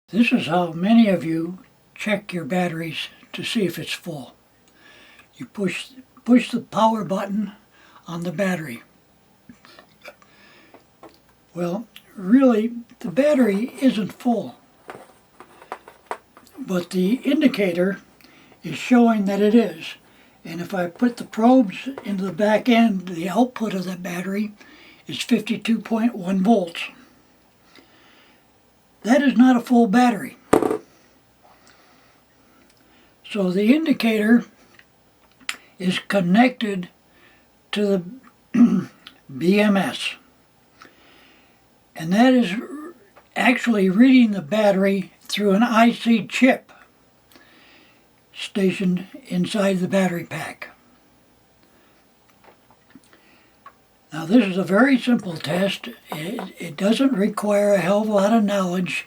This is how many of you check your batteries to see if it's full. You push the power button on the battery. Well, really, the battery isn't full, but the indicator is showing that it is. And if I put the probes into the back end, the output of that battery is 52.1 volts. That is not a full battery. So the indicator is connected to the BMS. And that is actually reading the battery through an IC chip stationed inside the battery pack. Now this is a very simple test. It doesn't require a hell of a lot of knowledge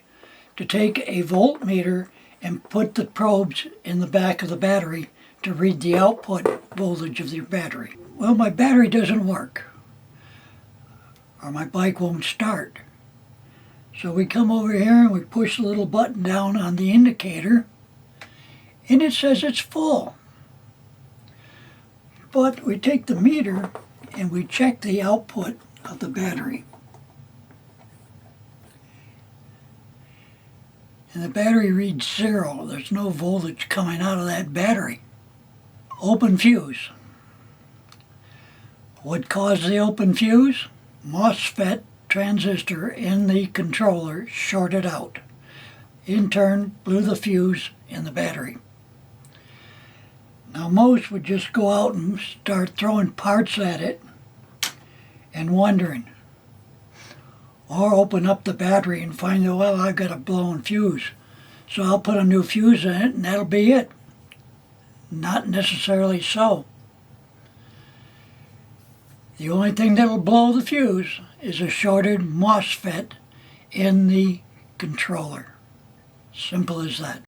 to take a voltmeter and put the probes in the back of the battery to read the output voltage of your battery. Well, my battery doesn't work, or my bike won't start. So we come over here and we push the little button down on the indicator, and it says it's full. But we take the meter and we check the output of the battery. And the battery reads 0. There's no voltage coming out of that battery. Open fuse. What caused the open fuse? MOSFET transistor in the controller shorted out. In turn, blew the fuse in the battery. Now most would just go out and start throwing parts at it and wondering. Or open up the battery and find out, well, I've got a blown fuse, so I'll put a new fuse in it and that'll be it. Not necessarily so. The only thing that'll blow the fuse is a shorted MOSFET in the controller. Simple as that.